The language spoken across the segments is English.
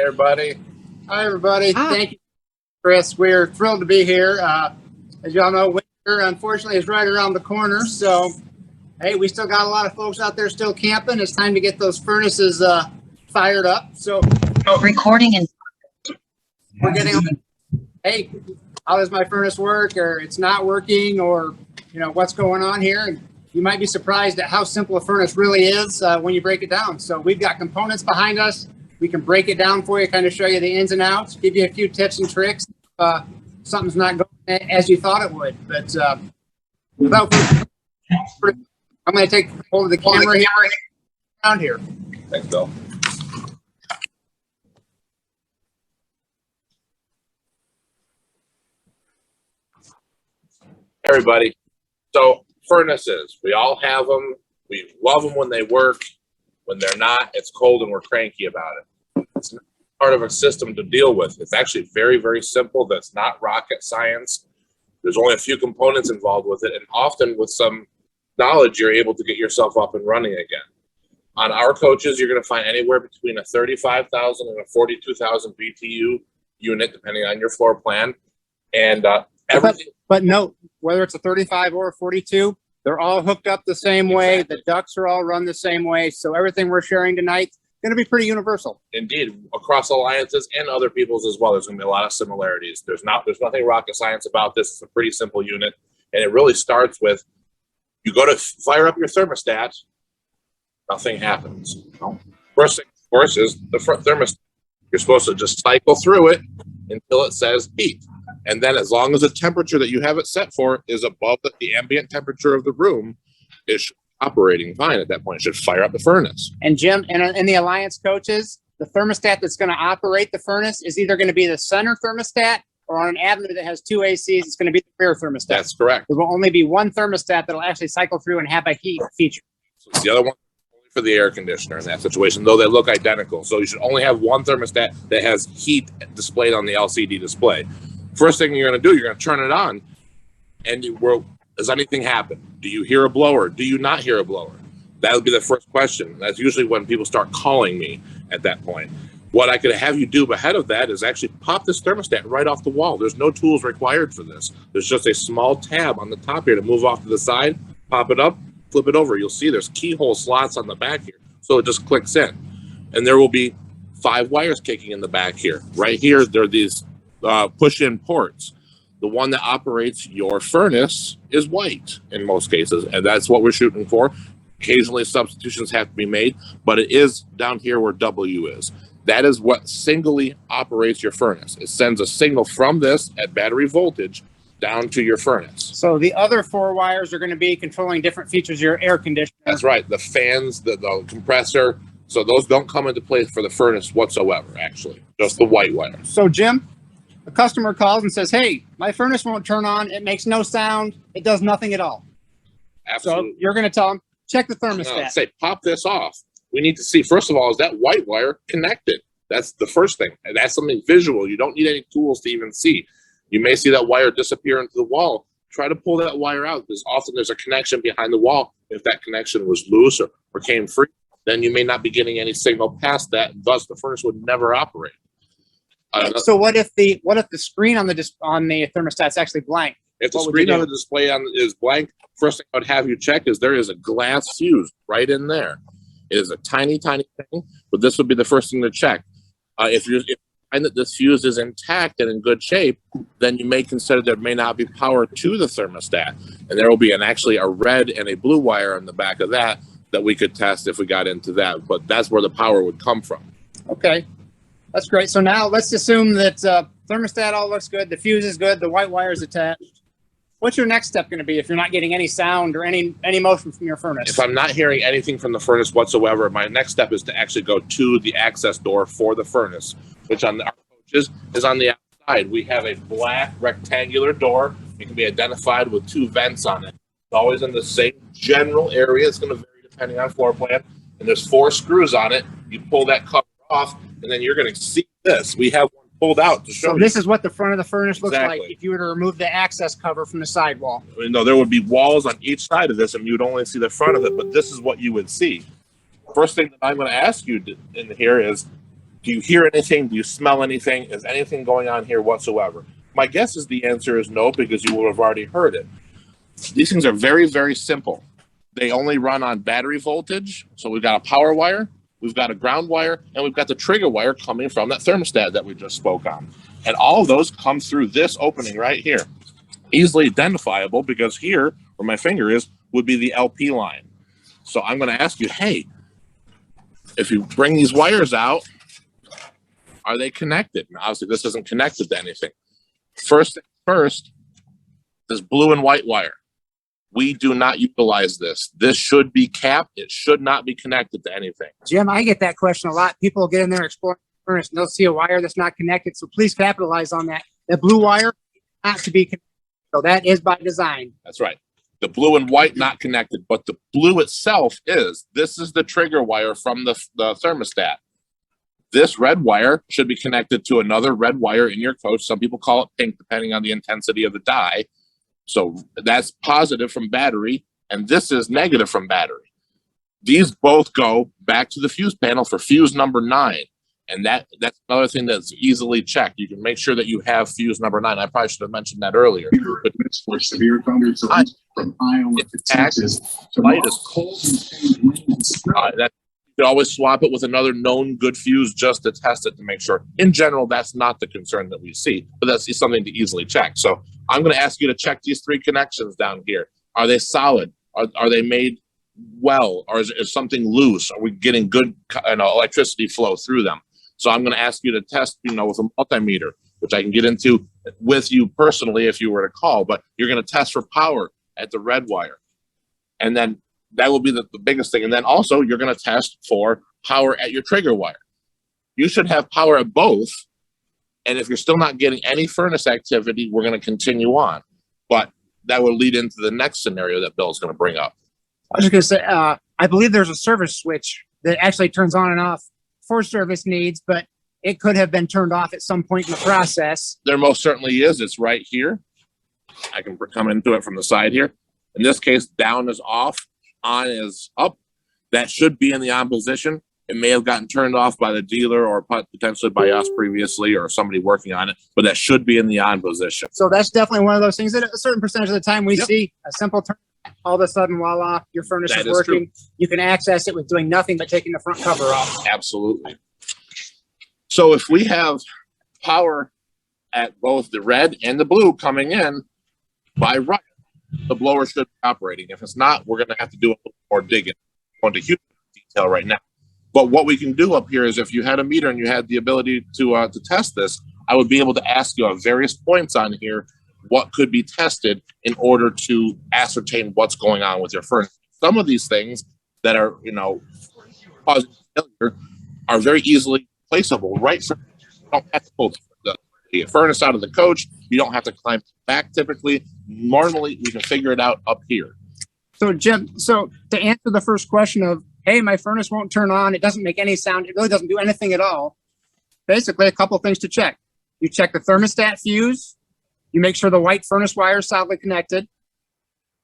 everybody. Hi, everybody. Thank you, Chris. We're thrilled to be here. As y'all know, winter, unfortunately, is right around the corner. So, hey, we still got a lot of folks out there still camping. It's time to get those furnaces fired up. So, recording and we're getting, hey, how does my furnace work? Or it's not working, or, you know, what's going on here? And you might be surprised at how simple a furnace really is when you break it down. So we've got components behind us. We can break it down for you, kind of show you the ins and outs, give you a few tips and tricks. Something's not going as you thought it would. But without further, I'm going to take hold of the camera here, around here. Thanks, Bill. Everybody. So furnaces, we all have them. We love them when they work. When they're not, it's cold and we're cranky about it. It's not part of a system to deal with. It's actually very, very simple. That's not rocket science. There's only a few components involved with it, and often with some knowledge, you're able to get yourself up and running again. On our coaches, you're going to find anywhere between a 35,000 and a 42,000 BTU unit, depending on your floor plan. And everything. But note, whether it's a 35 or a 42, they're all hooked up the same way. Exactly. The ducts are all run the same way. So everything we're sharing tonight is going to be pretty universal. Indeed, across alliances and other people's as well. There's going to be a lot of similarities. There's nothing rocket science about this. It's a pretty simple unit, and it really starts with you go to fire up your thermostat. Nothing happens. First thing, of course, is the front thermostat. You're supposed to just cycle through it until it says heat. And then as long as the temperature that you have it set for is above the ambient temperature of the room, it's operating fine at that point. It should fire up the furnace. And Jim, and the Alliance coaches, the thermostat that's going to operate the furnace is either going to be the center thermostat, or on an avenue that has two ACs, it's going to be the rear thermostat. That's correct. There will only be one thermostat that will actually cycle through and have a heat feature. So the other one only for the air conditioner in that situation, though they look identical. So you should only have one thermostat that has heat displayed on the LCD display. First thing you're going to do, you're going to turn it on, and does anything happen? Do you hear a blower? Do you not hear a blower? That would be the first question. That's usually when people start calling me at that point. What I could have you do ahead of that is actually pop this thermostat right off the wall. There's no tools required for this. There's just a small tab on the top here to move off to the side, pop it up, flip it over. You'll see there's keyhole slots on the back here. So it just clicks in. And there will be 5 wires kicking in the back here. Right here, there are these push-in ports. The one that operates your furnace is white in most cases, and that's what we're shooting for. Occasionally substitutions have to be made, but it is down here where W is. That is what singly operates your furnace. It sends a signal from this at battery voltage down to your furnace. So the other 4 wires are going to be controlling different features of your air conditioner. That's right. The fans, the compressor. So those don't come into play for the furnace whatsoever, actually. Just the white wires. So Jim, a customer calls and says, hey, my furnace won't turn on. It makes no sound. It does nothing at all. Absolutely. So you're going to tell them, check the thermostat. Say, pop this off. We need to see, first of all, is that white wire connected? That's the first thing. And that's something visual. You don't need any tools to even see. You may see that wire disappear into the wall. Try to pull that wire out, because often there's a connection behind the wall. If that connection was loose or came free, then you may not be getting any signal past that. Thus, the furnace would never operate. So what if the screen on the thermostat's actually blank? If the screen on the display is blank, first thing I would have you check is there is a glass fuse right in there. It is a tiny, tiny thing, but this would be the first thing to check. If you find that this fuse is intact and in good shape, then you may consider there may not be power to the thermostat, and there will be actually a red and a blue wire on the back of that we could test if we got into that. But that's where the power would come from. Okay. That's great. So now let's assume that thermostat all looks good. The fuse is good. The white wire is attached. What's your next step going to be if you're not getting any sound or any motion from your furnace? If I'm not hearing anything from the furnace whatsoever, my next step is to actually go to the access door for the furnace, which on our coaches is on the outside. We have a black rectangular door. It can be identified with 2 vents on it. It's always in the same general area. It's going to vary depending on floor plan. And there's 4 screws on it. You pull that cover off, and then you're going to see this. We have one pulled out to show you. So this is what the front of the furnace looks Exactly. like if you were to remove the access cover from the sidewall. No, there would be walls on each side of this, and you would only see the front of it, but this is what you would see. First thing that I'm going to ask you in here is, Do you hear anything? Do you smell anything? Is anything going on here whatsoever? My guess is the answer is no, because you will have already heard it. These things are very, very simple. They only run on battery voltage. So we've got a power wire, we've got a ground wire, and we've got the trigger wire coming from that thermostat that we just spoke on. And all of those come through this opening right here. Easily identifiable, because here, where my finger is, would be the LP line. So I'm going to ask you, hey, if you bring these wires out, are they connected? And obviously, this isn't connected to anything. First, this blue and white wire. We do not utilize this. This should be capped. It should not be connected to anything. Jim, I get that question a lot. People get in there exploring the furnace and they'll see a wire that's not connected. So please capitalize on that. The blue wire not to be connected. So that is by design. That's right. The blue and white not connected, but the blue itself is. This is the trigger wire from the thermostat. This red wire should be connected to another red wire in your coach. Some people call it pink, depending on the intensity of the dye. So that's positive from battery, and this is negative from battery. These both go back to the fuse panel for fuse number 9. And that's another thing that's easily checked. You can make sure that you have fuse number 9. I probably should have mentioned that earlier. But for severe thunderstorms from Iowa to Texas to light is cold. That you can always swap it with another known good fuse just to test it to make sure. In general, that's not the concern that we see, but that's something to easily check. So I'm going to ask you to check these 3 connections down here. Are they solid? Are they made well? Or is something loose? Are we getting good electricity flow through them? So I'm going to ask you to test, with a multimeter, which I can get into with you personally if you were to call, but you're going to test for power at the red wire. And then that will be the biggest thing. And then also you're going to test for power at your trigger wire. You should have power at both. And if you're still not getting any furnace activity, we're going to continue on. But that will lead into the next scenario that Bill's going to bring up. I was just going to say, I believe there's a service switch that actually turns on and off for service needs, but it could have been turned off at some point in the process. There most certainly is. It's right here. I can come into it from the side here. In this case, down is off, on is up. That should be in the on position. It may have gotten turned off by the dealer or potentially by us previously or somebody working on it, but that should be in the on position. So that's definitely one of those things that a certain percentage of the time we see a simple turn. All of a sudden, voila, your furnace is working. True. You can access it with doing nothing but taking the front cover off. Absolutely. So if we have power at both the red and the blue coming in by right, the blower should be operating. If it's not, we're going to have to do a little more digging. Go into huge detail right now. But what we can do up here is if you had a meter and you had the ability to test this, I would be able to ask you at various points on here what could be tested in order to ascertain what's going on with your furnace. Some of these things that are, causing failure are very easily placeable, right? So you don't have to pull the furnace out of the coach. You don't have to climb back typically. Normally, we can figure it out up here. So, Jim, to answer the first question of, hey, my furnace won't turn on, it doesn't make any sound, it really doesn't do anything at all. Basically, a couple of things to check. You check the thermostat fuse. You make sure the white furnace wire is solidly connected.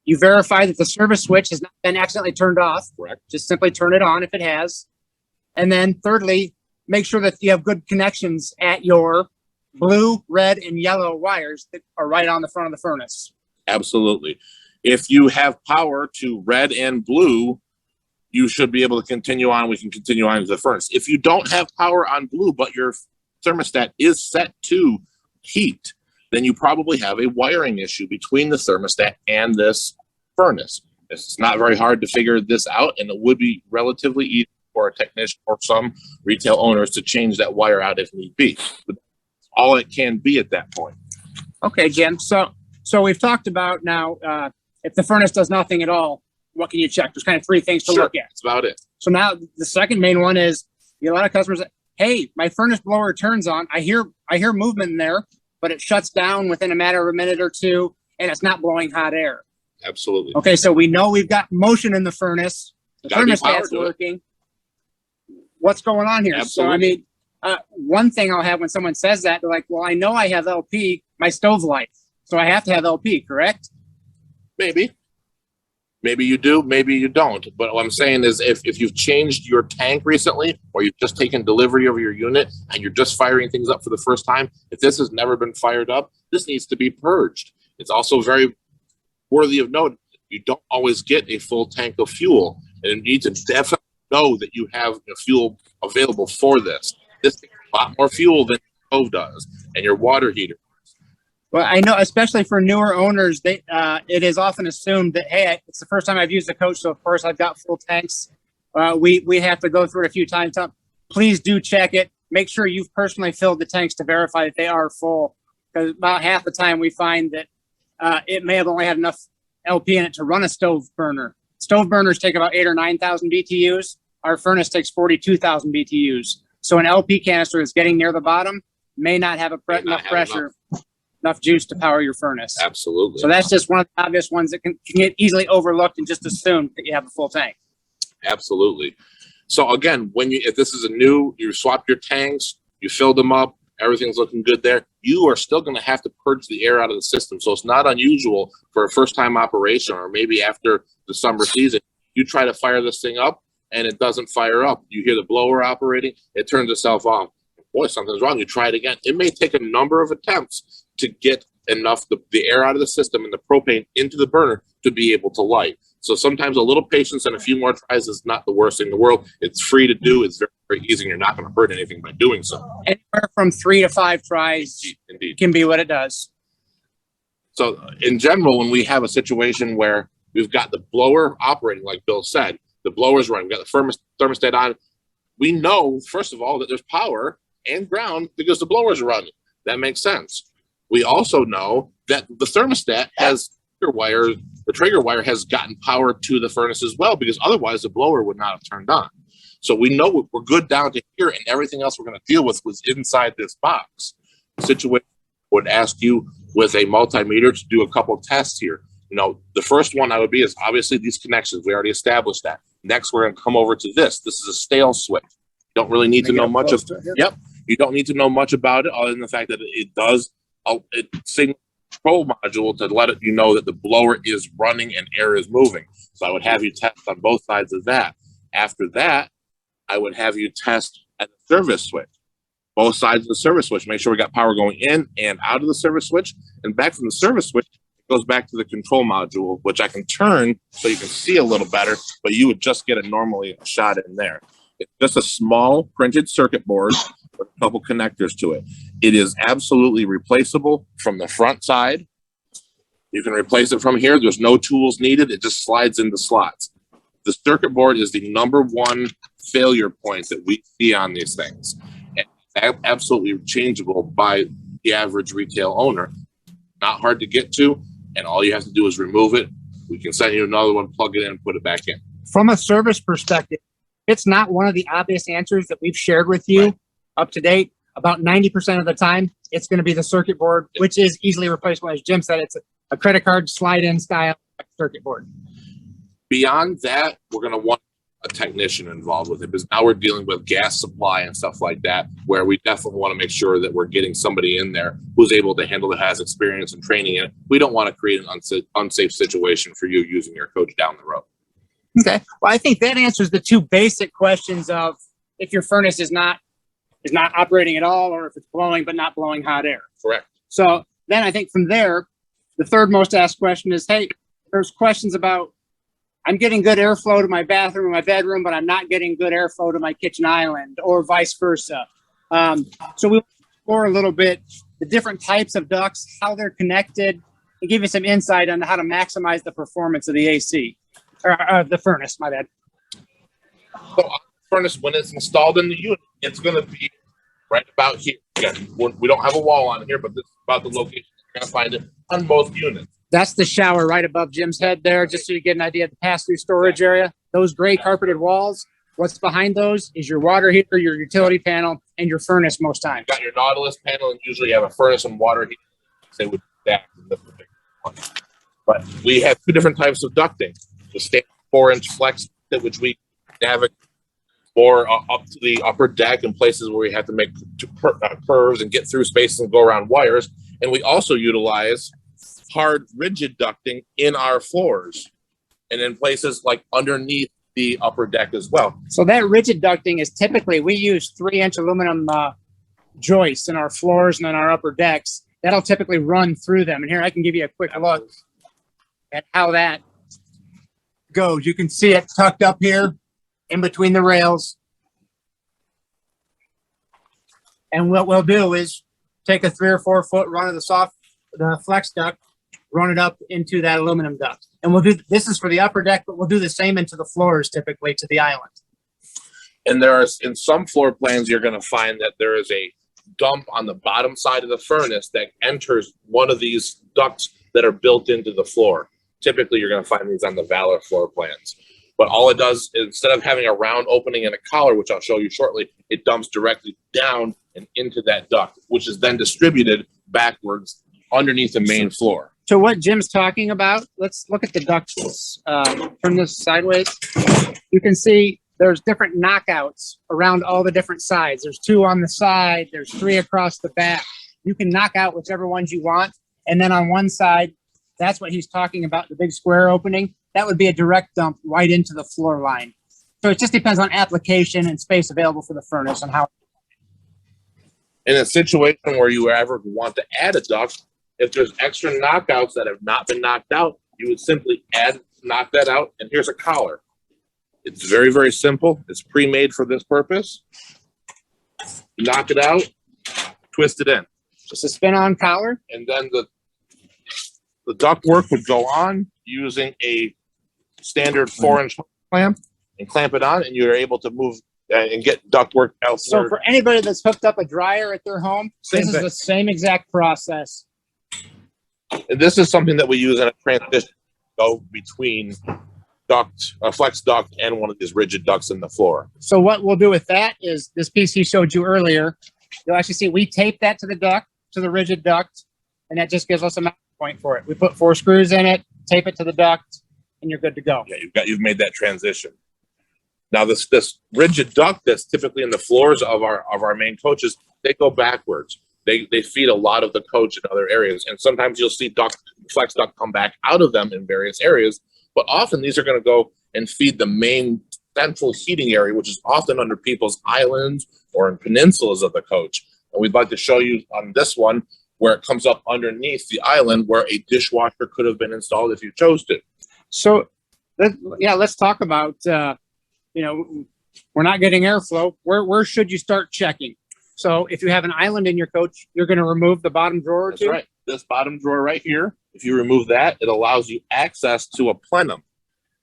You verify that the service switch has not been accidentally turned off. Correct. Just simply turn it on if it has. And then thirdly, make sure that you have good connections at your blue, red, and yellow wires that are right on the front of the furnace. Absolutely. If you have power to red and blue, you should be able to continue on. We can continue on to the furnace. If you don't have power on blue, but your thermostat is set to heat, then you probably have a wiring issue between the thermostat and this furnace. It's not very hard to figure this out, and it would be relatively easy for a technician or some retail owners to change that wire out if need be. But all it can be at that point. Okay, Jim. So we've talked about now if the furnace does nothing at all, what can you check? There's kind of 3 things to look at. That's about it. So now the second main one is you get a lot of customers that, hey, my furnace blower turns on. I hear movement in there, but it shuts down within a matter of a minute or 2, and it's not blowing hot air. Absolutely. Okay, so we know we've got motion in the furnace. The thermostat's working. What's going on here? Absolutely. So, one thing I'll have when someone says that, they're like, well, I know I have LP, my stove lights, so I have to have LP, correct? Maybe. Maybe you do, maybe you don't. But what I'm saying is if you've changed your tank recently, or you've just taken delivery of your unit and you're just firing things up for the first time, if this has never been fired up, this needs to be purged. It's also very worthy of note, you don't always get a full tank of fuel, and you need to definitely know that you have fuel available for this. This takes a lot more fuel than your stove does and your water heater. Well, I know, especially for newer owners, it is often assumed that, hey, it's the first time I've used a coach, so of course I've got full tanks. We have to go through it a few times. Please do check it. Make sure you've personally filled the tanks to verify that they are full, because about half the time we find that it may have only had enough LP in it to run a stove burner. Stove burners take about 8,000 or 9,000 BTUs. Our furnace takes 42,000 BTUs. So an LP canister that's getting near the bottom may not have enough pressure. Enough juice to power your furnace. Absolutely. So that's just one of the obvious ones that can get easily overlooked and just assumed that you have a full tank. Absolutely. So again, if this is you swapped your tanks, you filled them up, everything's looking good there, you are still going to have to purge the air out of the system. So it's not unusual for a first-time operation, or maybe after the summer season, you try to fire this thing up and it doesn't fire up. You hear the blower operating, it turns itself off. Boy, something's wrong. You try it again. It may take a number of attempts to get enough the air out of the system and the propane into the burner to be able to light. So sometimes a little patience and a few more tries is not the worst thing in the world. It's free to do. It's very, very easy, and you're not going to hurt anything by doing so. Anywhere from 3 to 5 tries Indeed. Can be what it does. So in general, when we have a situation where we've got the blower operating, like Bill said, the blower's running, we've got the thermostat on, we know, first of all, that there's power and ground because the blower's running. That makes sense. We also know that the thermostat has the Traeger wire has gotten power to the furnace as well, because otherwise the blower would not have turned on. So we know we're good down to here, and everything else we're going to deal with was inside this box. The situation would ask you with a multimeter to do a couple of tests here. The first one I would be is obviously these connections. We already established that. Next, we're going to come over to this. This is a stale switch. You don't really need to know much of it. Yep. You don't need to know much about it other than the fact that it does signal control module to let you know that the blower is running and air is moving. So I would have you test on both sides of that. After that, I would have you test at the service switch, both sides of the service switch. Make sure we got power going in and out of the service switch, and back from the service switch, it goes back to the control module, which I can turn so you can see a little better, but you would just get a shot in there. It's just a small printed circuit board with a couple connectors to it. It is absolutely replaceable from the front side. You can replace it from here. There's no tools needed. It just slides into slots. The circuit board is the #1 failure point that we see on these things. And absolutely changeable by the average retail owner. Not hard to get to, and all you have to do is remove it. We can send you another one, plug it in, and put it back in. From a service perspective, it's not one of the obvious answers that we've shared with you up to date. About 90% of the time, it's going to be the circuit board, which is easily replaceable. As Jim said, it's a credit card slide-in style circuit board. Beyond that, we're going to want a technician involved with it, because now we're dealing with gas supply and stuff like that, where we definitely want to make sure that we're getting somebody in there who's able to handle it, has experience and training in it. We don't want to create an unsafe situation for you using your coach down the road. Okay. Well, I think that answers the two basic questions of if your furnace is not operating at all, or if it's blowing but not blowing hot air. Correct. So then I think from there, the third most asked question is, hey, there's questions about, I'm getting good airflow to my bathroom or my bedroom, but I'm not getting good airflow to my kitchen island, or vice versa. So we'll explore a little bit the different types of ducts, how they're connected, and give you some insight on how to maximize the performance of the AC, or the furnace, my bad. So on the furnace, when it's installed in the unit, it's going to be right about here. Again, we don't have a wall on here, but this is about the location you're going to find it on most units. That's the shower right above Jim's head there, just so you get an idea of the pass-through storage area. Those gray carpeted walls, what's behind those is your water heater, your utility panel, and your furnace most times. You've got your Nautilus panel, and usually you have a furnace and water heater. They would do that in this particular one. But we have two different types of ducting. The standard 4-inch flex, which we navigate more up to the upper deck in places where we have to make curves and get through spaces and go around wires. And we also utilize hard, rigid ducting in our floors. and in places like underneath the upper deck as well. So that rigid ducting is typically, we use 3-inch aluminum joists in our floors and in our upper decks. That'll typically run through them. And here I can give you a quick look at how that goes. You can see it tucked up here in between the rails. And what we'll do is take a 3 or 4 foot run of the flex duct, run it up into that aluminum duct. And we'll do, this is for the upper deck, but we'll do the same into the floors, typically to the island. And there is, in some floor plans, you're going to find that there is a dump on the bottom side of the furnace that enters one of these ducts that are built into the floor. Typically, you're going to find these on the Valor floor plans. But all it does, instead of having a round opening and a collar, which I'll show you shortly, it dumps directly down and into that duct, which is then distributed backwards underneath the main floor. So what Jim's talking about, let's look at the ducts. Turn this sideways. You can see there's different knockouts around all the different sides. There's 2 on the side. There's 3 across the back. You can knock out whichever ones you want. And then on one side, that's what he's talking about, the big square opening. That would be a direct dump right into the floor line. So it just depends on application and space available for the furnace and how. In a situation where you ever want to add a duct, if there's extra knockouts that have not been knocked out, you would simply knock that out, and here's a collar. It's very, very simple. It's pre-made for this purpose. You knock it out, twist it in. Just a spin-on collar. And then the duct work would go on using a standard 4-inch clamp and clamp it on, and you're able to move and get duct work elsewhere. So for anybody that's hooked up a dryer at their home, this is the same exact process. And this is something that we use in a transition, go between flex duct and one of these rigid ducts in the floor. So what we'll do with that is this piece he showed you earlier. You'll actually see we tape that to the duct, to the rigid duct, and that just gives us a mounting point for it. We put 4 screws in it, tape it to the duct, and you're good to go. Yeah, you've made that transition. Now this rigid duct that's typically in the floors of our main coaches, they go backwards. They feed a lot of the coach in other areas, and sometimes you'll see flex duct come back out of them in various areas. But often these are going to go and feed the main central heating area, which is often under people's islands or in peninsulas of the coach. And we'd like to show you on this one where it comes up underneath the island where a dishwasher could have been installed if you chose to. So, let's talk about, we're not getting airflow. Where should you start checking? So if you have an island in your coach, you're going to remove the bottom drawer or 2? That's right. This bottom drawer right here, if you remove that, it allows you access to a plenum.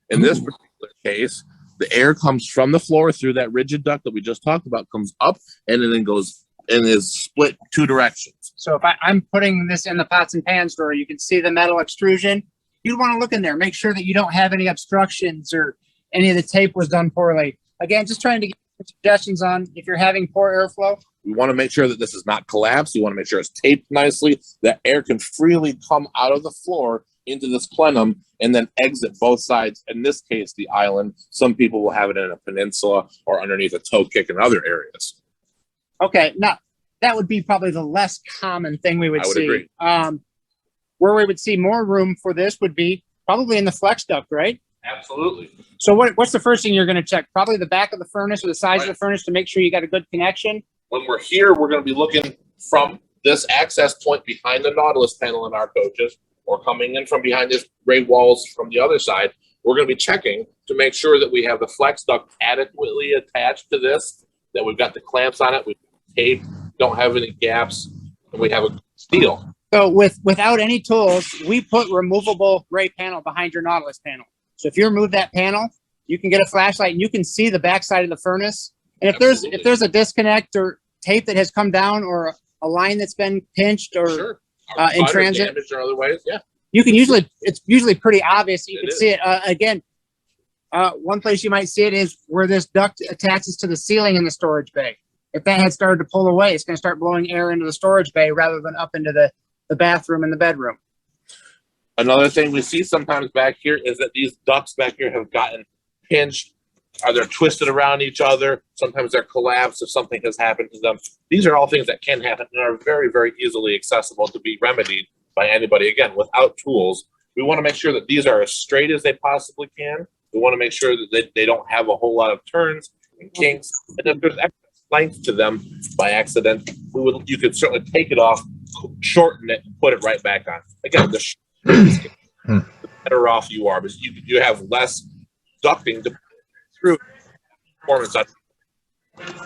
In this particular case, the air comes from the floor through that rigid duct that we just talked about, comes up, and then goes and is split 2 directions. So if I'm putting this in the pots and pans drawer, you can see the metal extrusion. You'd want to look in there, make sure that you don't have any obstructions or any of the tape was done poorly. Again, just trying to get suggestions on if you're having poor airflow. We want to make sure that this is not collapsed. You want to make sure it's taped nicely, that air can freely come out of the floor into this plenum and then exit both sides. In this case, the island. Some people will have it in a peninsula or underneath a toe kick in other areas. Okay, now that would be probably the less common thing we would see. Agree. Where we would see more room for this would be probably in the flex duct, right? Absolutely. So what's the first thing you're going to check? Probably the back of the furnace or the size of the furnace to make sure you got a good connection. When we're here, we're going to be looking from this access point behind the Nautilus panel in our coaches, or coming in from behind this gray walls from the other side. We're going to be checking to make sure that we have the flex duct adequately attached to this, that we've got the clamps on it, we've taped, don't have any gaps, and we have a steel. So without any tools, we put removable gray panel behind your Nautilus panel. So if you remove that panel, you can get a flashlight and you can see the backside of the furnace. And if there's a disconnect or tape that has come down or a line that's been pinched or in transit, damaged or otherwise, you can it's usually pretty obvious. You can see it again. One place you might see it is where this duct attaches to the ceiling in the storage bay. If that had started to pull away, it's going to start blowing air into the storage bay rather than up into the bathroom and the bedroom. Another thing we see sometimes back here is that these ducts back here have gotten pinched, or they're twisted around each other. Sometimes they're collapsed if something has happened to them. These are all things that can happen and are very, very easily accessible to be remedied by anybody. Again, without tools, We want to make sure that these are as straight as they possibly can. We want to make sure that they don't have a whole lot of turns and kinks. And if there's extra length to them by accident, you could certainly take it off, shorten it, and put it right back on. Again, the better off you are, because you have less ducting to through performance.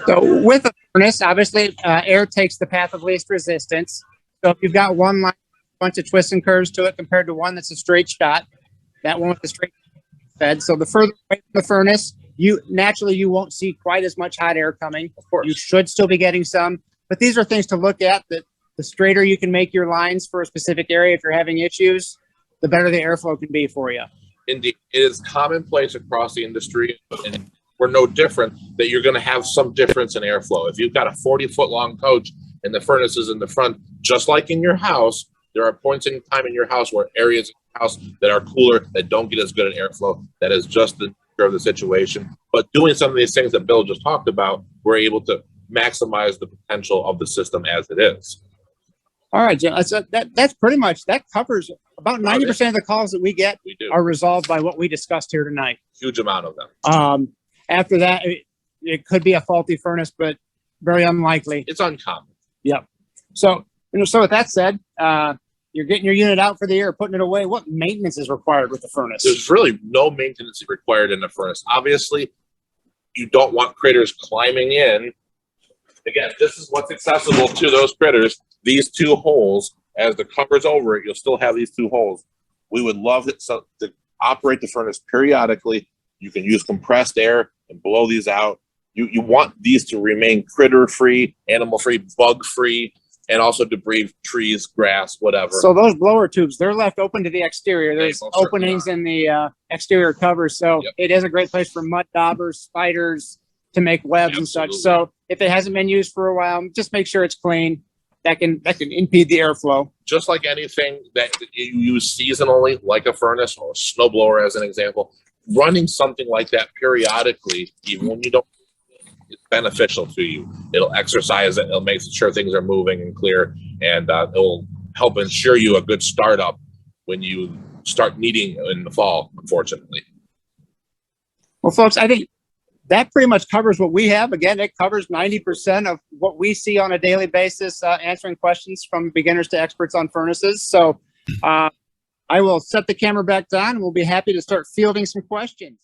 So with a furnace, obviously, air takes the path of least resistance. So if you've got one line, a bunch of twists and curves to it compared to one that's a straight shot, that one with the straight fed. So the further away from the furnace, you won't see quite as much hot air coming. Of course, you should still be getting some, but these are things to look at. That the straighter you can make your lines for a specific area, if you're having issues, the better the airflow can be for you. Indeed, it is commonplace across the industry, and we're no different, that you're going to have some difference in airflow. If you've got a 40-foot long coach and the furnace is in the front, just like in your house, there are points in time in your house where areas in your house that are cooler, that don't get as good at airflow. That is just the nature of the situation. But doing some of these things that Bill just talked about, we're able to maximize the potential of the system as it is. All right, Jim. That's pretty much, that covers about 90% of the calls that we get are resolved by what we discussed here tonight. Huge amount of them. After that, it could be a faulty furnace, but very unlikely. It's uncommon. Yep. So, so with that said, you're getting your unit out for the year, putting it away. What maintenance is required with the furnace? There's really no maintenance required in the furnace. Obviously, you don't want critters climbing in. Again, this is what's accessible to those critters. These two holes, as the cover's over it, you'll still have these two holes. We would love to operate the furnace periodically. You can use compressed air and blow these out. You want these to remain critter-free, animal-free, bug-free, and also debris, trees, grass, whatever. So those blower tubes, they're left open to the exterior. There's openings in the exterior covers. So it is a great place for mud daubers, spiders to make webs and such. So if it hasn't been used for a while, just make sure it's clean. That can impede the airflow. Just like anything that you use seasonally, like a furnace or a snowblower as an example, running something like that periodically, even when you don't, it's beneficial to you. It'll exercise it. It'll make sure things are moving and clear, and it'll help ensure you a good startup when you start needing in the fall, unfortunately. Well, folks, I think that pretty much covers what we have. Again, it covers 90% of what we see on a daily basis, answering questions from beginners to experts on furnaces. So I will set the camera back down, and we'll be happy to start fielding some questions.